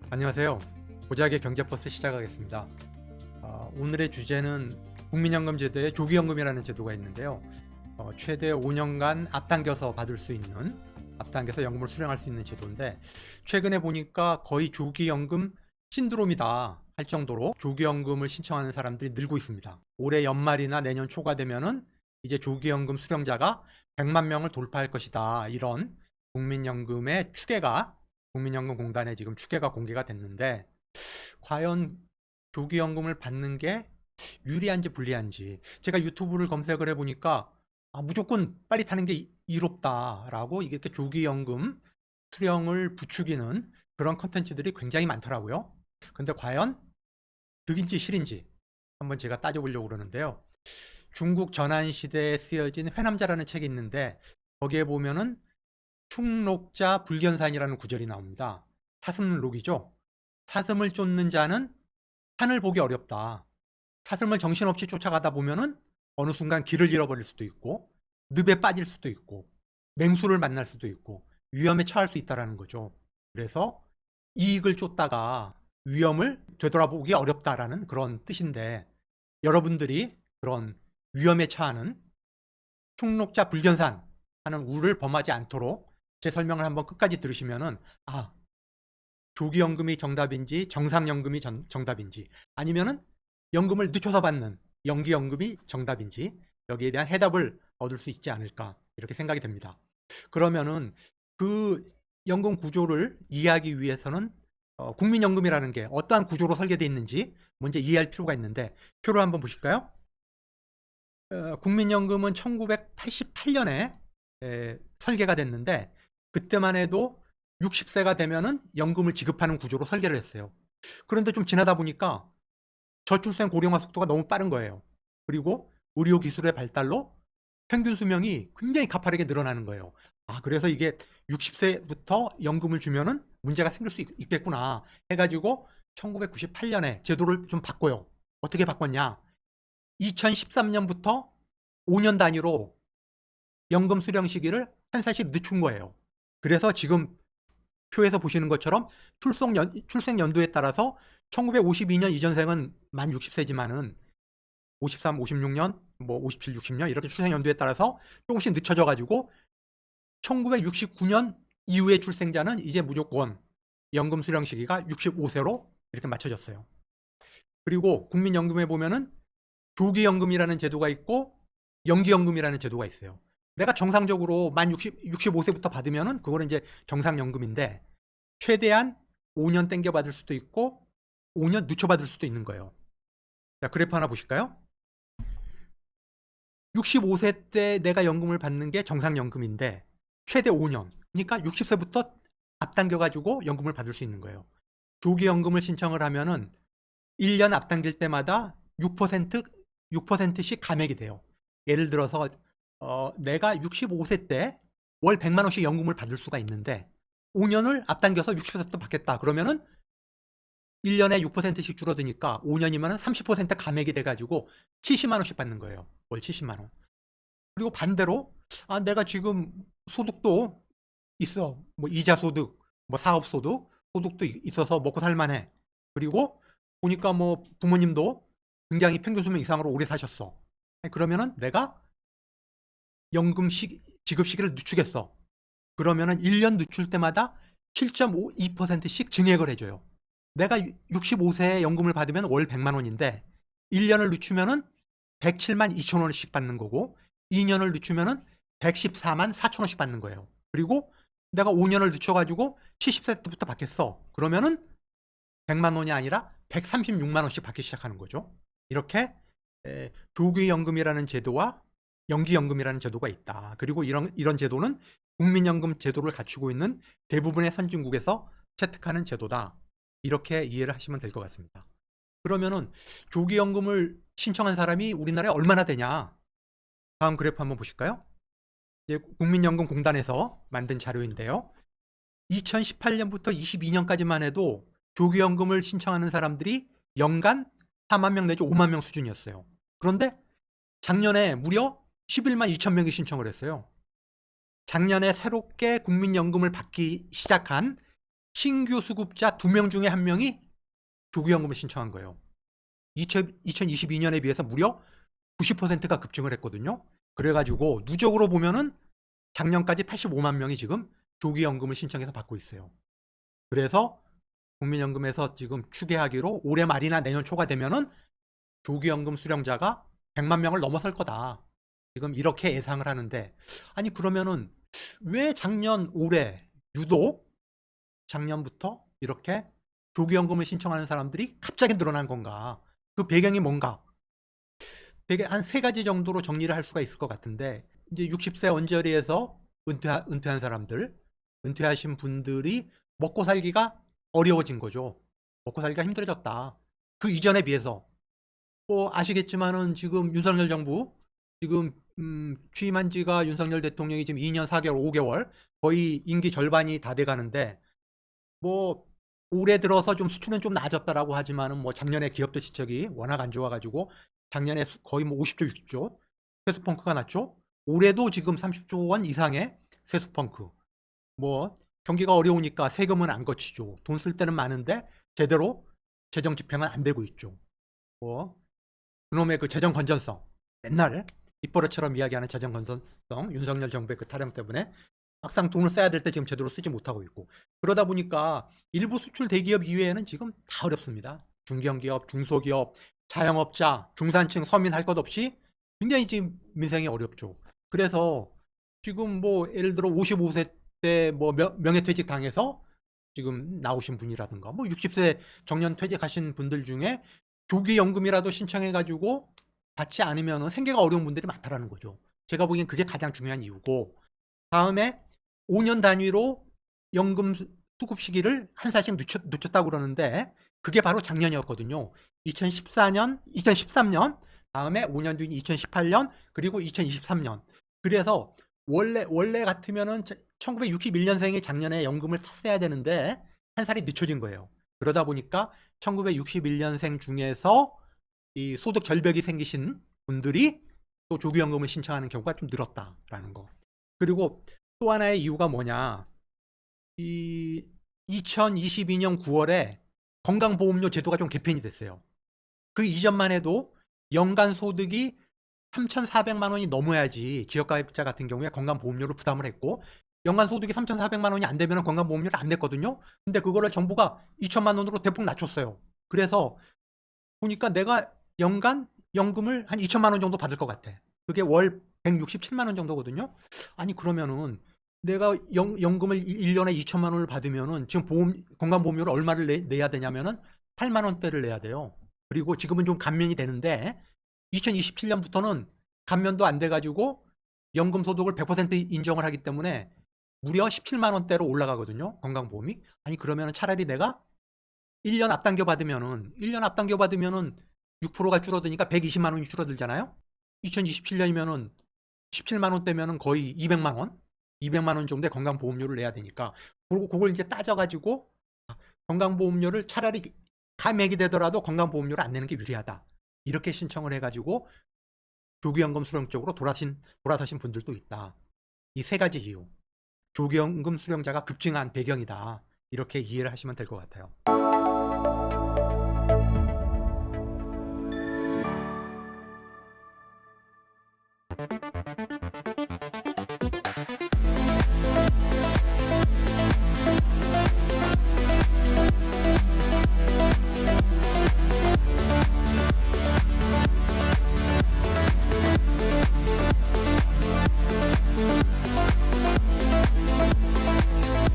안녕하세요. 고작의 경제버스 시작하겠습니다. 오늘의 주제는 국민연금 제도에 조기연금이라는 제도가 있는데요. 최대 5년간 앞당겨서 받을 수 있는, 앞당겨서 연금을 수령할 수 있는 제도인데, 최근에 보니까 거의 조기연금 신드롬이다 할 정도로 조기연금을 신청하는 사람들이 늘고 있습니다. 올해 연말이나 내년 초가 되면은 이제 조기연금 수령자가 100만 명을 돌파할 것이다, 이런 국민연금의 추계가, 국민연금공단에 지금 추계가 공개가 됐는데, 과연 조기연금을 받는 게 유리한지 불리한지, 제가 유튜브를 검색을 해보니까 무조건 빨리 타는 게 이롭다라고 이렇게 조기연금 수령을 부추기는 그런 컨텐츠들이 굉장히 많더라고요. 근데 과연 득인지 실인지 한번 제가 따져보려고 그러는데요. 중국 전한시대에 쓰여진 회남자라는 책이 있는데, 거기에 보면은 충록자 불견산이라는 구절이 나옵니다. 사슴록이죠. 사슴을 쫓는 자는 산을 보기 어렵다. 사슴을 정신없이 쫓아가다 보면은 어느 순간 길을 잃어버릴 수도 있고, 늪에 빠질 수도 있고, 맹수를 만날 수도 있고, 위험에 처할 수 있다는 거죠. 그래서 이익을 쫓다가 위험을 되돌아보기 어렵다라는 그런 뜻인데, 여러분들이 그런 위험에 처하는 충록자 불견산 하는 우를 범하지 않도록 제 설명을 한번 끝까지 들으시면은, 조기연금이 정답인지 정상연금이 정답인지, 아니면은 연금을 늦춰서 받는 연기연금이 정답인지, 여기에 대한 해답을 얻을 수 있지 않을까, 이렇게 생각이 됩니다. 그러면은 그 연금 구조를 이해하기 위해서는 국민연금이라는 게 어떠한 구조로 설계되어 있는지 먼저 이해할 필요가 있는데, 표를 한번 보실까요? 국민연금은 1988년에 설계가 됐는데, 그때만 해도 60세가 되면은 연금을 지급하는 구조로 설계를 했어요. 그런데 좀 지나다 보니까 저출생 고령화 속도가 너무 빠른 거예요. 그리고 의료 기술의 발달로 평균 수명이 굉장히 가파르게 늘어나는 거예요. 그래서 이게 60세부터 연금을 주면은 문제가 생길 수 있겠구나 해가지고 1998년에 제도를 좀 바꿔요. 어떻게 바꿨냐? 2013년부터 5년 단위로 연금 수령 시기를 한 살씩 늦춘 거예요. 그래서 지금 표에서 보시는 것처럼 출생 연도에 따라서 1952년 이전생은 만 60세지만은 53, 56년, 뭐 57, 60년 이렇게 출생 연도에 따라서 조금씩 늦춰져 가지고 1969년 이후의 출생자는 이제 무조건 연금 수령 시기가 65세로 이렇게 맞춰졌어요. 그리고 국민연금에 보면은 조기연금이라는 제도가 있고 연기연금이라는 제도가 있어요. 내가 정상적으로 만 65세부터 받으면은 그거는 이제 정상연금인데, 최대한 5년 땡겨 받을 수도 있고 5년 늦춰 받을 수도 있는 거예요. 자, 그래프 하나 보실까요? 65세 때 내가 연금을 받는 게 정상연금인데 최대 5년, 그러니까 60세부터 앞당겨 가지고 연금을 받을 수 있는 거예요. 조기연금을 신청을 하면은 1년 앞당길 때마다 6%씩 감액이 돼요. 예를 들어서 내가 65세 때 월 100만 원씩 연금을 받을 수가 있는데 5년을 앞당겨서 60세부터 받겠다 그러면은 1년에 6%씩 줄어드니까 5년이면 30% 감액이 돼가지고 70만 원씩 받는 거예요. 월 70만 원. 그리고 반대로 내가 지금 소득도 있어. 뭐 이자 소득, 뭐 사업 소득, 소득도 있어서 먹고 살만해. 그리고 보니까 뭐 부모님도 굉장히 평균 수명 이상으로 오래 사셨어. 그러면은 내가 연금 지급 시기를 늦추겠어. 그러면은 1년 늦출 때마다 7.52%씩 증액을 해줘요. 내가 65세에 연금을 받으면 월 100만 원인데 1년을 늦추면은 107만 2천 원씩 받는 거고 2년을 늦추면은 114만 4천 원씩 받는 거예요. 그리고 내가 5년을 늦춰가지고 70세 때부터 받겠어. 그러면은 100만 원이 아니라 136만 원씩 받기 시작하는 거죠. 이렇게 조기연금이라는 제도와 연기연금이라는 제도가 있다. 그리고 이런 제도는 국민연금 제도를 갖추고 있는 대부분의 선진국에서 채택하는 제도다. 이렇게 이해를 하시면 될 것 같습니다. 그러면은 조기연금을 신청한 사람이 우리나라에 얼마나 되냐? 다음 그래프 한번 보실까요? 이제 국민연금공단에서 만든 자료인데요. 2018년부터 22년까지만 해도 조기연금을 신청하는 사람들이 연간 4만 명 내지 5만 명 수준이었어요. 그런데 작년에 무려 11만 2천 명이 신청을 했어요. 작년에 새롭게 국민연금을 받기 시작한 신규 수급자 2명 중에 1명이 조기연금을 신청한 거예요. 2022년에 비해서 무려 90%가 급증을 했거든요. 그래가지고 누적으로 보면은 작년까지 85만 명이 지금 조기연금을 신청해서 받고 있어요. 그래서 국민연금에서 지금 추계하기로 올해 말이나 내년 초가 되면은 조기연금 수령자가 100만 명을 넘어설 거다. 지금 이렇게 예상을 하는데, 아니 그러면은 왜 작년 올해 유독 작년부터 이렇게 조기연금을 신청하는 사람들이 갑자기 늘어난 건가? 그 배경이 뭔가? 되게 한 3가지 정도로 정리를 할 수가 있을 것 같은데, 이제 60세 언저리에서 은퇴한 사람들, 은퇴하신 분들이 먹고 살기가 어려워진 거죠. 먹고 살기가 힘들어졌다. 그 이전에 비해서. 뭐 아시겠지만은 지금 윤석열 정부 지금 취임한 지가 윤석열 대통령이 지금 2년 4개월, 5개월 거의 임기 절반이 다 돼 가는데, 뭐 올해 들어서 좀 수출은 좀 나아졌다라고 하지만은 뭐 작년에 기업들 실적이 워낙 안 좋아 가지고 작년에 거의 뭐 50조, 60조 세수펑크가 났죠. 올해도 지금 30조 원 이상의 세수펑크. 뭐 경기가 어려우니까 세금은 안 거치죠. 돈 쓸 때는 많은데 제대로 재정 집행은 안 되고 있죠. 뭐 그놈의 그 재정 건전성, 맨날 입버릇처럼 이야기하는 재정 건전성, 윤석열 정부의 그 타령 때문에 막상 돈을 써야 될 때 지금 제대로 쓰지 못하고 있고, 그러다 보니까 일부 수출 대기업 이외에는 지금 다 어렵습니다. 중견기업, 중소기업, 자영업자, 중산층, 서민 할 것 없이 굉장히 지금 민생이 어렵죠. 그래서 지금 뭐 예를 들어 55세 때 뭐 명예퇴직 당해서 지금 나오신 분이라든가 뭐 60세 정년 퇴직하신 분들 중에 조기연금이라도 신청해가지고 받지 않으면 생계가 어려운 분들이 많다라는 거죠. 제가 보기엔 그게 가장 중요한 이유고, 다음에 5년 단위로 연금 수급 시기를 한 살씩 늦췄다고 그러는데 그게 바로 작년이었거든요. 2014년, 2013년, 다음에 5년 뒤인 2018년, 그리고 2023년. 그래서 원래 같으면은 1961년생이 작년에 연금을 탔어야 되는데 한 살이 늦춰진 거예요. 그러다 보니까 1961년생 중에서 이 소득 절벽이 생기신 분들이 또 조기연금을 신청하는 경우가 좀 늘었다라는 거. 그리고 또 하나의 이유가 뭐냐, 이 2022년 9월에 건강보험료 제도가 좀 개편이 됐어요. 그 이전만 해도 연간 소득이 3,400만 원이 넘어야지 지역가입자 같은 경우에 건강보험료를 부담을 했고, 연간 소득이 3,400만 원이 안 되면 건강보험료를 안 냈거든요. 근데 그거를 정부가 2천만 원으로 대폭 낮췄어요. 그래서 보니까 내가 연간 연금을 한 2천만 원 정도 받을 것 같아. 그게 월 167만 원 정도거든요. 아니 그러면은 내가 연금을 1년에 2천만 원을 받으면은 지금 건강보험료를 얼마를 내야 되냐면은 8만 원대를 내야 돼요. 그리고 지금은 좀 감면이 되는데 2027년부터는 감면도 안 돼가지고 연금 소득을 100% 인정을 하기 때문에 무려 17만 원대로 올라가거든요. 건강보험이. 아니 그러면은 차라리 내가 1년 앞당겨 받으면은 6%가 줄어드니까 120만 원이 줄어들잖아요. 2027년이면은 17만 원대면은 거의 200만 원, 200만 원 정도의 건강보험료를 내야 되니까, 그리고 그걸 이제 따져가지고 건강보험료를 차라리 감액이 되더라도 건강보험료를 안 내는 게 유리하다. 이렇게 신청을 해가지고 조기연금 수령 쪽으로 돌아서신 분들도 있다. 이 3가지 이유. 조기연금 수령자가 급증한 배경이다. 이렇게 이해를 하시면 될 것 같아요.